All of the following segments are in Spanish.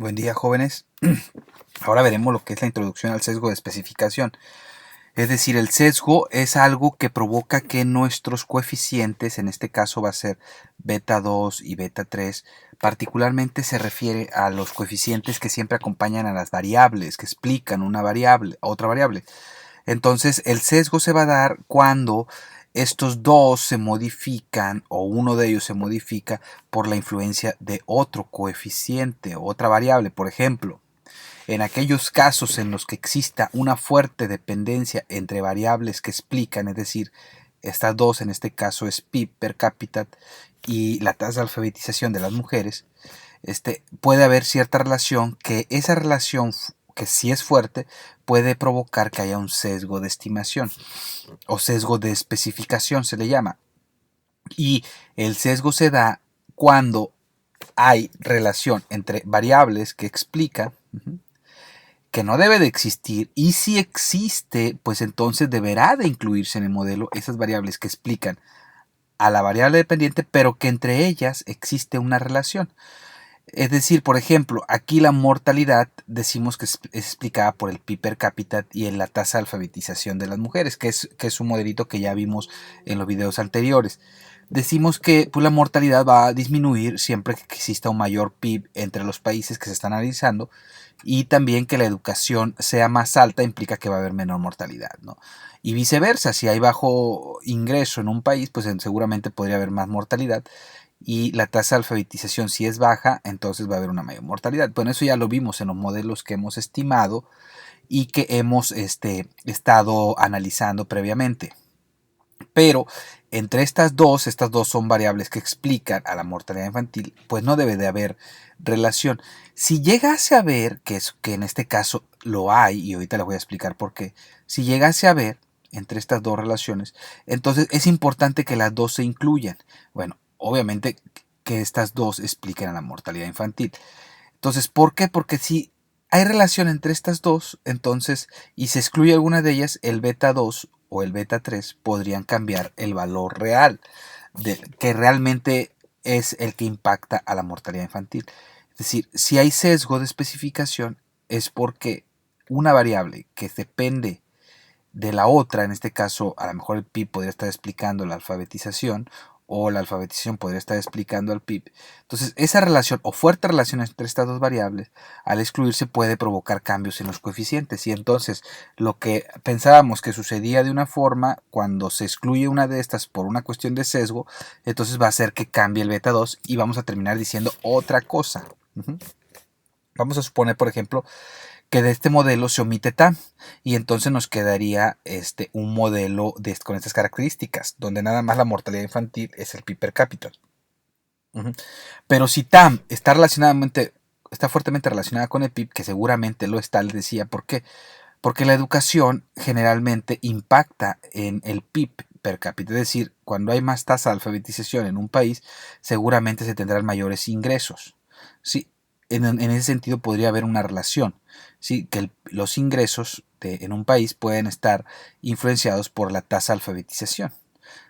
Buen día, jóvenes. Ahora veremos lo que es la introducción al sesgo de especificación. Es decir, el sesgo es algo que provoca que nuestros coeficientes, en este caso va a ser beta 2 y beta 3, particularmente se refiere a los coeficientes que siempre acompañan a las variables, que explican una variable, otra variable. Entonces, el sesgo se va a dar cuando estos dos se modifican o uno de ellos se modifica por la influencia de otro coeficiente, otra variable. Por ejemplo, en aquellos casos en los que exista una fuerte dependencia entre variables que explican, es decir, estas dos, en este caso es PIB per cápita y la tasa de alfabetización de las mujeres, puede haber cierta relación que esa relación, que si es fuerte, puede provocar que haya un sesgo de estimación o sesgo de especificación se le llama. Y el sesgo se da cuando hay relación entre variables que explican, que no debe de existir, y si existe, pues entonces deberá de incluirse en el modelo esas variables que explican a la variable dependiente, pero que entre ellas existe una relación. Es decir, por ejemplo, aquí la mortalidad decimos que es explicada por el PIB per cápita y en la tasa de alfabetización de las mujeres, que es un modelito que ya vimos en los videos anteriores. Decimos que pues, la mortalidad va a disminuir siempre que exista un mayor PIB entre los países que se están analizando, y también que la educación sea más alta implica que va a haber menor mortalidad, ¿no? Y viceversa, si hay bajo ingreso en un país, pues seguramente podría haber más mortalidad, y la tasa de alfabetización si es baja, entonces va a haber una mayor mortalidad. Bueno, eso ya lo vimos en los modelos que hemos estimado y que hemos estado analizando previamente. Pero entre estas dos son variables que explican a la mortalidad infantil, pues no debe de haber relación. Si llegase a ver, que en este caso lo hay, y ahorita les voy a explicar por qué, si llegase a ver entre estas dos relaciones, entonces es importante que las dos se incluyan. Bueno, obviamente que estas dos expliquen a la mortalidad infantil. Entonces, ¿por qué? Porque si hay relación entre estas dos, entonces, y se excluye alguna de ellas, el beta 2 o el beta 3 podrían cambiar el valor real, que realmente es el que impacta a la mortalidad infantil. Es decir, si hay sesgo de especificación, es porque una variable que depende de la otra, en este caso a lo mejor el PIB podría estar explicando la alfabetización o la alfabetización podría estar explicando al PIB. Entonces esa relación o fuerte relación entre estas dos variables al excluirse puede provocar cambios en los coeficientes, y entonces lo que pensábamos que sucedía de una forma, cuando se excluye una de estas por una cuestión de sesgo, entonces va a hacer que cambie el beta 2 y vamos a terminar diciendo otra cosa. Vamos a suponer, por ejemplo, que de este modelo se omite TAM, y entonces nos quedaría un modelo con estas características, donde nada más la mortalidad infantil es el PIB per cápita. Pero si TAM está fuertemente relacionada con el PIB, que seguramente lo está, les decía, ¿por qué? Porque la educación generalmente impacta en el PIB per cápita, es decir, cuando hay más tasa de alfabetización en un país, seguramente se tendrán mayores ingresos. Sí, en ese sentido podría haber una relación, ¿sí? Que los ingresos en un país pueden estar influenciados por la tasa de alfabetización.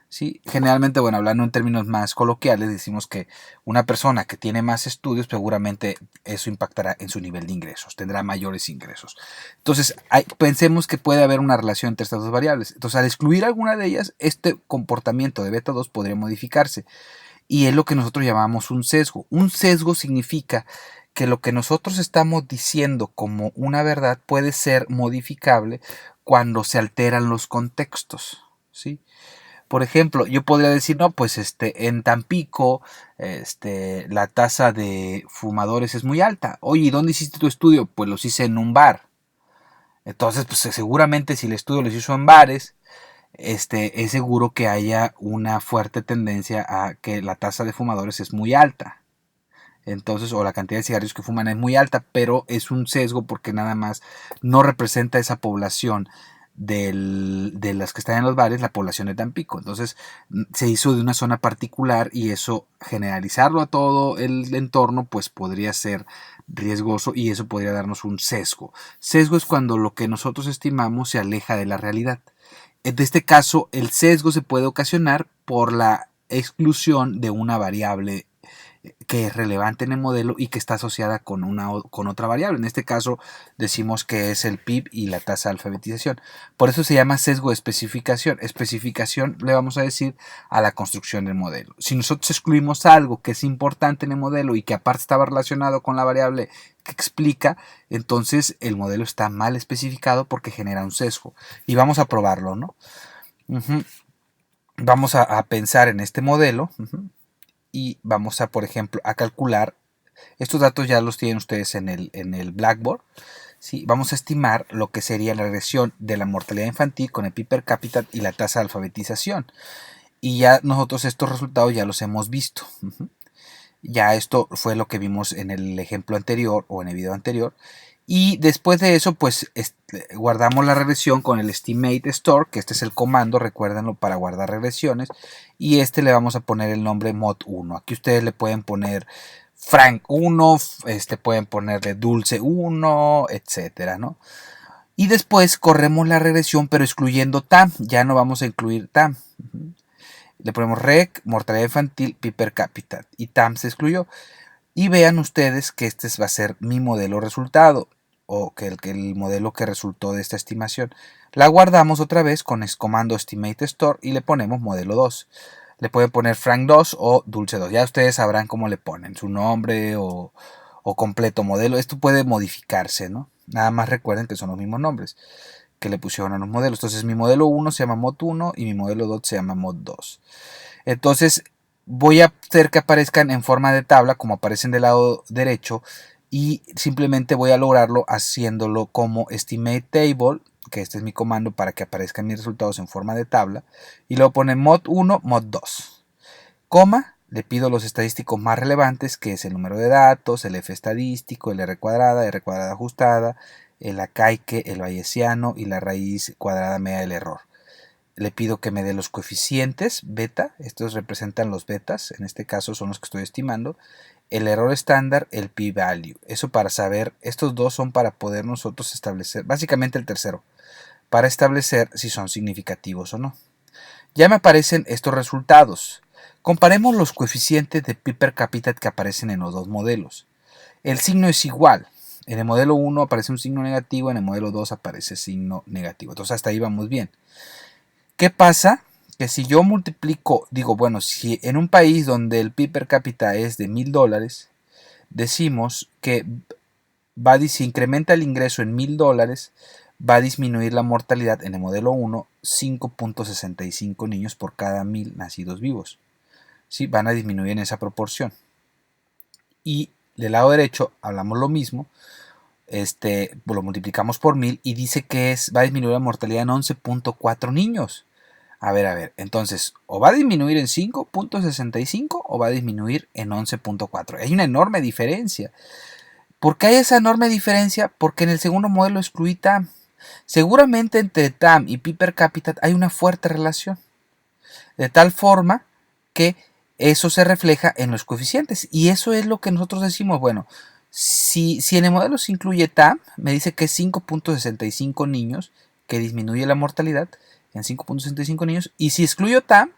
¿Sí? Generalmente, bueno, hablando en términos más coloquiales, decimos que una persona que tiene más estudios, seguramente eso impactará en su nivel de ingresos, tendrá mayores ingresos. Entonces, pensemos que puede haber una relación entre estas dos variables. Entonces, al excluir alguna de ellas, este comportamiento de beta 2 podría modificarse, y es lo que nosotros llamamos un sesgo. Un sesgo significa que lo que nosotros estamos diciendo como una verdad puede ser modificable cuando se alteran los contextos, ¿sí? Por ejemplo, yo podría decir, no, pues en Tampico, la tasa de fumadores es muy alta. Oye, ¿y dónde hiciste tu estudio? Pues los hice en un bar. Entonces, pues seguramente si el estudio los hizo en bares, es seguro que haya una fuerte tendencia a que la tasa de fumadores es muy alta. Entonces, o la cantidad de cigarrillos que fuman es muy alta, pero es un sesgo porque nada más no representa esa población de las que están en los bares, la población de Tampico. Entonces, se hizo de una zona particular, y eso, generalizarlo a todo el entorno, pues podría ser riesgoso, y eso podría darnos un sesgo. Sesgo es cuando lo que nosotros estimamos se aleja de la realidad. En este caso, el sesgo se puede ocasionar por la exclusión de una variable que es relevante en el modelo y que está asociada con otra variable. En este caso decimos que es el PIB y la tasa de alfabetización. Por eso se llama sesgo de especificación. Especificación le vamos a decir a la construcción del modelo. Si nosotros excluimos algo que es importante en el modelo y que aparte estaba relacionado con la variable que explica, entonces el modelo está mal especificado porque genera un sesgo. Y vamos a probarlo, ¿no? Vamos a pensar en este modelo. Y vamos a, por ejemplo, a calcular, estos datos ya los tienen ustedes en el Blackboard, ¿sí? Vamos a estimar lo que sería la regresión de la mortalidad infantil con el PIB per cápita y la tasa de alfabetización. Y ya nosotros estos resultados ya los hemos visto. Ya esto fue lo que vimos en el ejemplo anterior o en el video anterior. Y después de eso, pues guardamos la regresión con el estimate store, que este es el comando, recuérdenlo, para guardar regresiones. Y le vamos a poner el nombre mod1. Aquí ustedes le pueden poner Frank 1, pueden ponerle Dulce 1, etcétera, ¿no? Y después corremos la regresión, pero excluyendo TAM. Ya no vamos a incluir TAM. Le ponemos rec, mortalidad infantil, PIB per cápita. Y TAM se excluyó. Y vean ustedes que este va a ser mi modelo resultado, o que el modelo que resultó de esta estimación. La guardamos otra vez con el comando estimate store y le ponemos modelo 2. Le pueden poner Frank 2 o Dulce 2. Ya ustedes sabrán cómo le ponen, su nombre o completo modelo. Esto puede modificarse, ¿no? Nada más recuerden que son los mismos nombres que le pusieron a los modelos. Entonces mi modelo 1 se llama mod 1 y mi modelo 2 se llama mod 2. Entonces voy a hacer que aparezcan en forma de tabla como aparecen del lado derecho y simplemente voy a lograrlo haciéndolo como estimate table, que este es mi comando para que aparezcan mis resultados en forma de tabla, y luego pone mod 1, mod 2, coma, le pido los estadísticos más relevantes, que es el número de datos, el F estadístico, el R cuadrada ajustada, el acaique, el bayesiano y la raíz cuadrada media del error. Le pido que me dé los coeficientes beta, estos representan los betas, en este caso son los que estoy estimando, el error estándar, el p-value. Eso para saber, estos dos son para poder nosotros establecer, básicamente el tercero, para establecer si son significativos o no. Ya me aparecen estos resultados. Comparemos los coeficientes de PIB per cápita que aparecen en los dos modelos. El signo es igual. En el modelo 1 aparece un signo negativo, en el modelo 2 aparece signo negativo. Entonces hasta ahí vamos bien. ¿Qué pasa? Que si yo multiplico, digo, bueno, si en un país donde el PIB per cápita es de $1000, decimos que si incrementa el ingreso en $1000, va a disminuir la mortalidad en el modelo 1 5.65 niños por cada 1000 nacidos vivos. ¿Sí? Van a disminuir en esa proporción. Y del lado derecho hablamos lo mismo, lo multiplicamos por 1000 y dice que va a disminuir la mortalidad en 11.4 niños. A ver, entonces, o va a disminuir en 5.65 o va a disminuir en 11.4. Hay una enorme diferencia. ¿Por qué hay esa enorme diferencia? Porque en el segundo modelo excluí TAM. Seguramente entre TAM y PIB per cápita hay una fuerte relación. De tal forma que eso se refleja en los coeficientes. Y eso es lo que nosotros decimos, bueno, si en el modelo se incluye TAM, me dice que es 5.65 niños que disminuye la mortalidad en 5.65 niños. Y si excluyo TAM,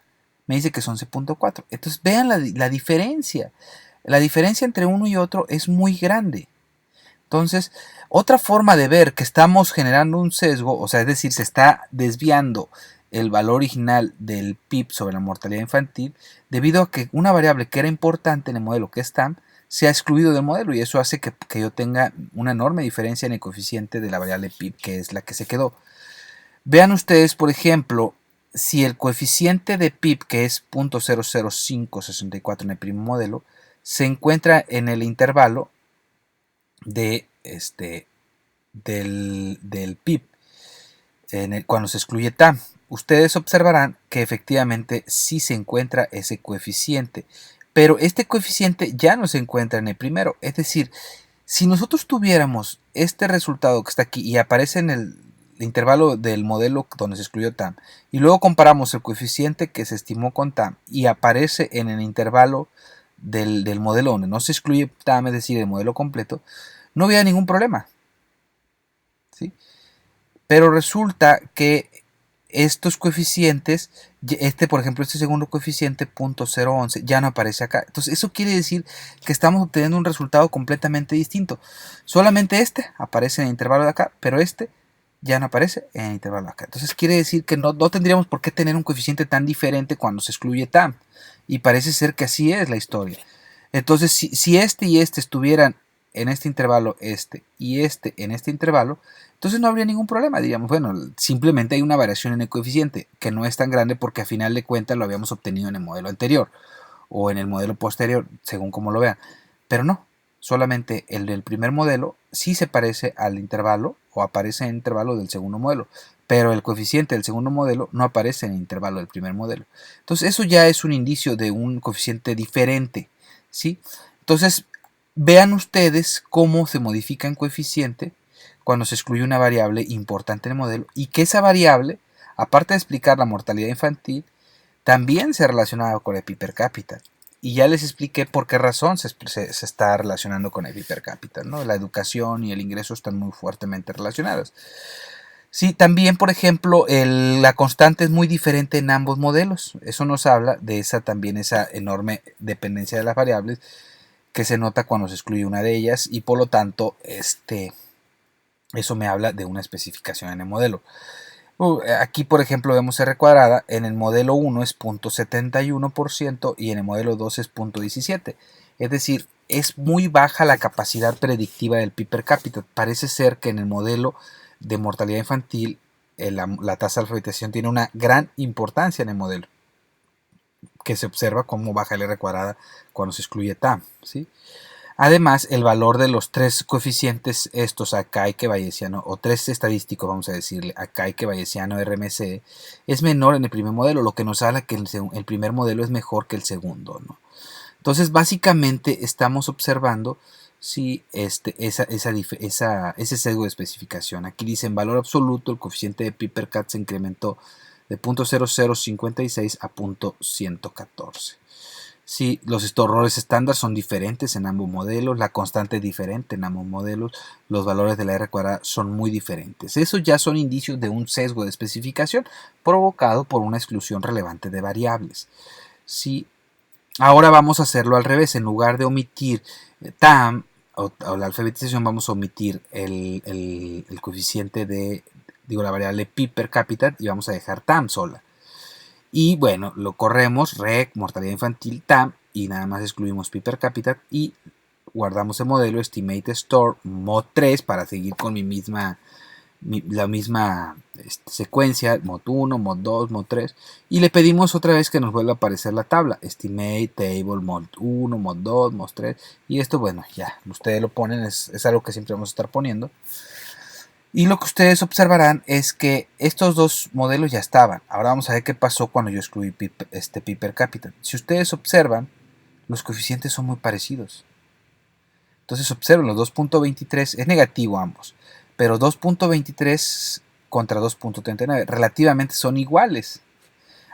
me dice que es 11.4. Entonces vean la diferencia. La diferencia entre uno y otro es muy grande. Entonces, otra forma de ver que estamos generando un sesgo, o sea, es decir, se está desviando el valor original del PIB sobre la mortalidad infantil debido a que una variable que era importante en el modelo, que es TAM, se ha excluido del modelo y eso hace que yo tenga una enorme diferencia en el coeficiente de la variable PIB, que es la que se quedó. Vean ustedes, por ejemplo, si el coeficiente de PIB, que es 0.00564 en el primer modelo, se encuentra en el intervalo del PIB cuando se excluye TAM. Ustedes observarán que efectivamente sí se encuentra ese coeficiente, pero este coeficiente ya no se encuentra en el primero. Es decir, si nosotros tuviéramos este resultado que está aquí y aparece en el intervalo del modelo donde se excluyó TAM y luego comparamos el coeficiente que se estimó con TAM y aparece en el intervalo del modelo donde no se excluye TAM, es decir, el modelo completo, no había ningún problema, ¿sí? Pero resulta que estos coeficientes, por ejemplo, este segundo coeficiente, 0.011, ya no aparece acá. Entonces, eso quiere decir que estamos obteniendo un resultado completamente distinto. Solamente este aparece en el intervalo de acá, pero este ya no aparece en el intervalo de acá. Entonces, quiere decir que no tendríamos por qué tener un coeficiente tan diferente cuando se excluye TAM. Y parece ser que así es la historia. Entonces, si este y este estuvieran en este intervalo, este y este en este intervalo, entonces no habría ningún problema, diríamos, bueno, simplemente hay una variación en el coeficiente, que no es tan grande porque a final de cuentas lo habíamos obtenido en el modelo anterior o en el modelo posterior, según como lo vean. Pero no, solamente el del primer modelo sí se parece al intervalo o aparece en el intervalo del segundo modelo, pero el coeficiente del segundo modelo no aparece en el intervalo del primer modelo. Entonces eso ya es un indicio de un coeficiente diferente, ¿sí? Entonces vean ustedes cómo se modifica en coeficiente cuando se excluye una variable importante en el modelo y que esa variable, aparte de explicar la mortalidad infantil, también se relaciona con el PIB per cápita. Y ya les expliqué por qué razón se está relacionando con el PIB per cápita, ¿no? La educación y el ingreso están muy fuertemente relacionadas. Sí, también, por ejemplo, la constante es muy diferente en ambos modelos. Eso nos habla de esa enorme dependencia de las variables que se nota cuando se excluye una de ellas y por lo tanto eso me habla de una especificación en el modelo. Aquí por ejemplo vemos R cuadrada, en el modelo 1 es 0.71% y en el modelo 2 es 0.17%. Es decir, es muy baja la capacidad predictiva del PIB per cápita. Parece ser que en el modelo de mortalidad infantil la tasa de alfabetización tiene una gran importancia en el modelo, que se observa cómo baja el R cuadrada cuando se excluye TAM, ¿sí? Además, el valor de los tres coeficientes estos, Akaike, Bayesiano, o tres estadísticos, vamos a decirle, Akaike, Bayesiano, RMC, es menor en el primer modelo, lo que nos habla que el primer modelo es mejor que el segundo, ¿no? Entonces, básicamente estamos observando si ese sesgo de especificación. Aquí dice en valor absoluto, el coeficiente de PIB per cat se incrementó de 0.0056 a 0.114. Sí, los errores estándar son diferentes en ambos modelos, la constante es diferente en ambos modelos, los valores de la R cuadrada son muy diferentes. Esos ya son indicios de un sesgo de especificación provocado por una exclusión relevante de variables. Sí, ahora vamos a hacerlo al revés, en lugar de omitir TAM o la alfabetización, vamos a omitir el coeficiente la variable PIB per cápita y vamos a dejar TAM sola. Y bueno, lo corremos, rec, mortalidad infantil, TAM, y nada más excluimos PIB per cápita y guardamos el modelo estimate store mod 3 para seguir con la misma secuencia, mod 1, mod 2, mod 3, y le pedimos otra vez que nos vuelva a aparecer la tabla, estimate table mod 1, mod 2, mod 3, y esto, bueno, ya, ustedes lo ponen, es algo que siempre vamos a estar poniendo. Y lo que ustedes observarán es que estos dos modelos ya estaban. Ahora vamos a ver qué pasó cuando yo excluí PIB per cápita. Si ustedes observan, los coeficientes son muy parecidos. Entonces observen, los 2.23 es negativo ambos, pero 2.23 contra 2.39 relativamente son iguales.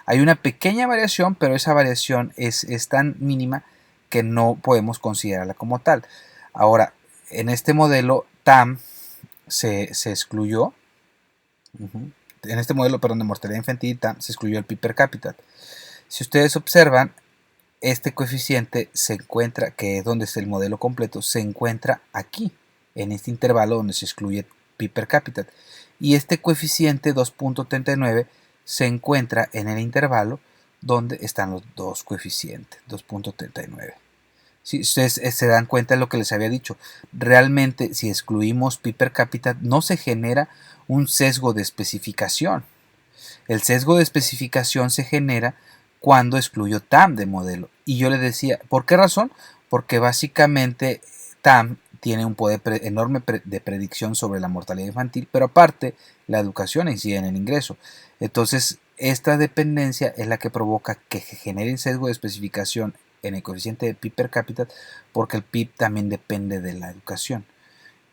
Hay una pequeña variación, pero esa variación es tan mínima que no podemos considerarla como tal. Ahora, en este modelo TAM se excluyó. En este modelo, perdón, de mortalidad infantil TAM se excluyó el PIB per cápita. Si ustedes observan, este coeficiente se encuentra, que es donde es el modelo completo, se encuentra aquí, en este intervalo donde se excluye PIB per cápita. Y este coeficiente 2.39 se encuentra en el intervalo donde están los dos coeficientes, 2.39. Si ustedes se dan cuenta de lo que les había dicho, realmente si excluimos PIB per cápita no se genera un sesgo de especificación. El sesgo de especificación se genera cuando excluyo TAM de modelo. Y yo le decía, ¿por qué razón? Porque básicamente TAM tiene un poder enorme de predicción sobre la mortalidad infantil, pero aparte la educación incide en el ingreso. Entonces, esta dependencia es la que provoca que se genere un sesgo de especificación en el coeficiente de PIB per cápita, porque el PIB también depende de la educación.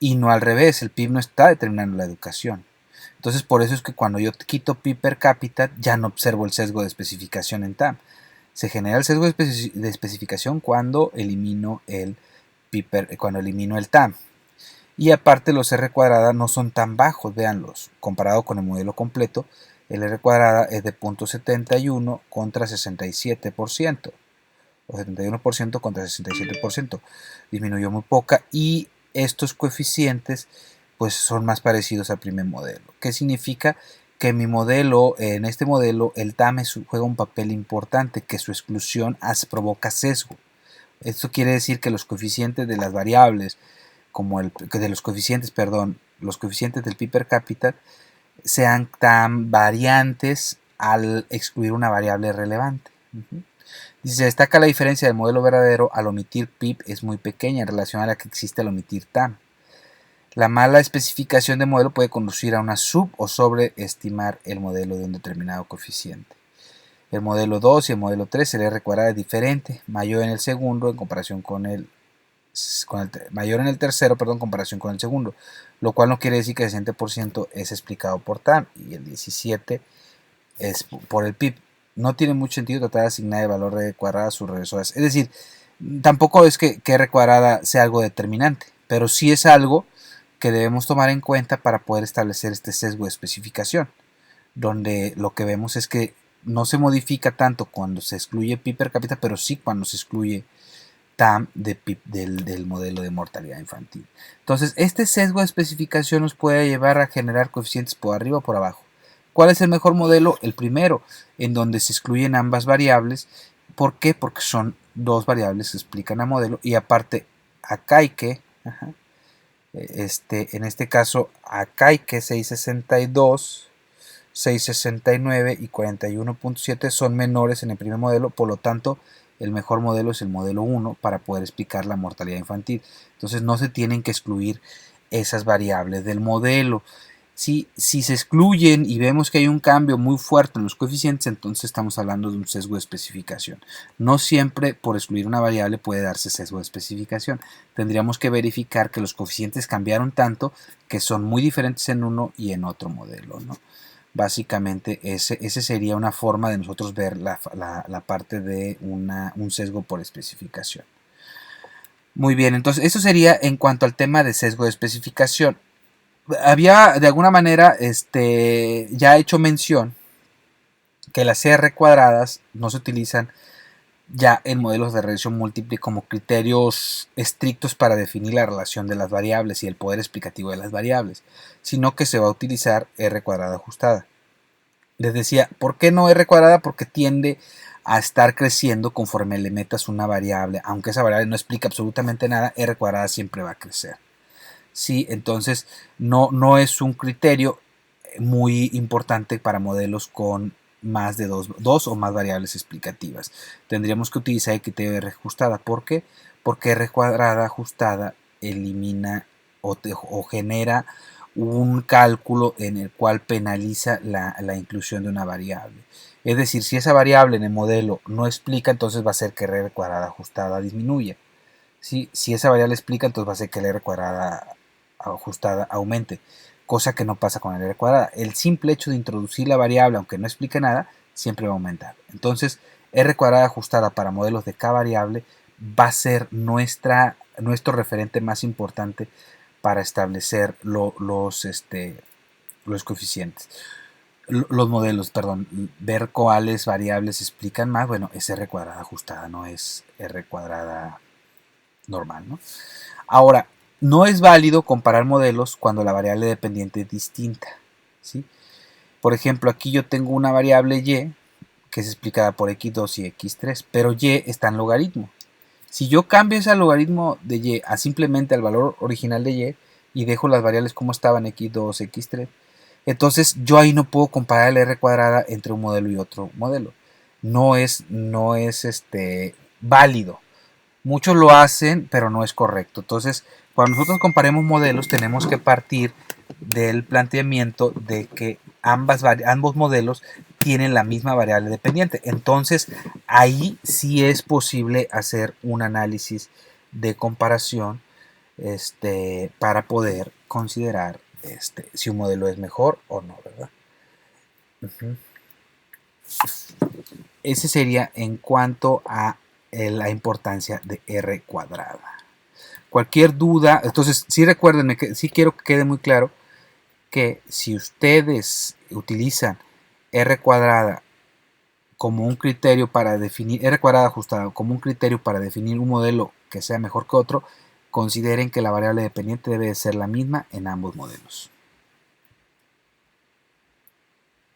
Y no al revés, el PIB no está determinando la educación. Entonces, por eso es que cuando yo quito PIB per cápita, ya no observo el sesgo de especificación en TAM. Se genera el sesgo de especificación cuando elimino el TAM. Y aparte los R cuadrada no son tan bajos, véanlos, comparado con el modelo completo, el R cuadrada es de 0.71 contra 67%, o 71% contra 67%, disminuyó muy poca, y estos coeficientes pues son más parecidos al primer modelo. ¿Qué significa? Que mi modelo, en este modelo, el TAM juega un papel importante, que su exclusión provoca sesgo. Esto quiere decir que los coeficientes de las variables, los coeficientes del PIB per cápita sean tan variantes al excluir una variable relevante. Dice, se destaca la diferencia del modelo verdadero al omitir PIB es muy pequeña en relación a la que existe al omitir TAM. La mala especificación de modelo puede conducir a una sub o sobreestimar el modelo de un determinado coeficiente. El modelo 2 y el modelo 3, el R cuadrada es diferente, mayor en el segundo en comparación mayor en el tercero, en comparación con el segundo, lo cual no quiere decir que el 60% es explicado por TAM y el 17% es por el PIB. No tiene mucho sentido tratar de asignar el valor de R cuadrada a sus regresoras. Es decir, tampoco es que R cuadrada sea algo determinante, pero sí es algo que debemos tomar en cuenta para poder establecer este sesgo de especificación, donde lo que vemos es que no se modifica tanto cuando se excluye PIB per cápita, pero sí cuando se excluye TAM del modelo de mortalidad infantil. Entonces, este sesgo de especificación nos puede llevar a generar coeficientes por arriba o por abajo. ¿Cuál es el mejor modelo? El primero, en donde se excluyen ambas variables. ¿Por qué? Porque son dos variables que explican al modelo, y aparte acá hay que, en este caso acá hay que 662, 669 y 41.7 son menores en el primer modelo, por lo tanto el mejor modelo es el modelo 1 para poder explicar la mortalidad infantil. Entonces no se tienen que excluir esas variables del modelo. Si se excluyen y vemos que hay un cambio muy fuerte en los coeficientes, entonces estamos hablando de un sesgo de especificación. No siempre por excluir una variable puede darse sesgo de especificación. Tendríamos que verificar que los coeficientes cambiaron tanto que son muy diferentes en uno y en otro modelo, ¿no? Básicamente ese sería una forma de nosotros ver la parte de un sesgo por especificación. Muy bien, entonces eso sería en cuanto al tema de sesgo de especificación. Había de alguna manera ya hecho mención que las R cuadradas no se utilizan ya en modelos de regresión múltiple como criterios estrictos para definir la relación de las variables y el poder explicativo de las variables, sino que se va a utilizar R cuadrada ajustada. Les decía, ¿por qué no R cuadrada? Porque tiende a estar creciendo conforme le metas una variable. Aunque esa variable no explica absolutamente nada, R cuadrada siempre va a crecer. Sí, entonces no es un criterio muy importante para modelos con más de dos o más variables explicativas. Tendríamos que utilizar el criterio de R ajustada. ¿Por qué? Porque R cuadrada ajustada elimina o genera un cálculo en el cual penaliza la inclusión de una variable. Es decir, si esa variable en el modelo no explica, entonces va a ser que R cuadrada ajustada disminuya. Si esa variable explica, entonces va a ser que el R cuadrada ajustada aumente, cosa que no pasa con el R cuadrada. El simple hecho de introducir la variable, aunque no explique nada, siempre va a aumentar. Entonces, R cuadrada ajustada para modelos de K variable va a ser nuestro referente más importante para establecer los coeficientes. Los modelos, ver cuáles variables explican más. Bueno, es R cuadrada ajustada, no es R cuadrada normal, ¿no? Ahora, no es válido comparar modelos cuando la variable dependiente es distinta, ¿sí? Por ejemplo, aquí yo tengo una variable y que es explicada por x2 y x3, pero y está en logaritmo. Si yo cambio ese logaritmo de y a simplemente al valor original de y dejo las variables como estaban, x2, x3, entonces yo ahí no puedo comparar el R cuadrada entre un modelo y otro modelo. No es válido. Muchos lo hacen, pero no es correcto. Entonces, cuando nosotros comparemos modelos, tenemos que partir del planteamiento de que ambos modelos tienen la misma variable dependiente. Entonces, ahí sí es posible hacer un análisis de comparación para poder considerar si un modelo es mejor o no, ¿verdad? Ese sería en cuanto a la importancia de R cuadrada. Cualquier duda, entonces sí recuérdenme, sí quiero que quede muy claro que si ustedes utilizan R cuadrada como un criterio para definir, R cuadrada ajustada como un criterio para definir un modelo que sea mejor que otro, consideren que la variable dependiente debe de ser la misma en ambos modelos.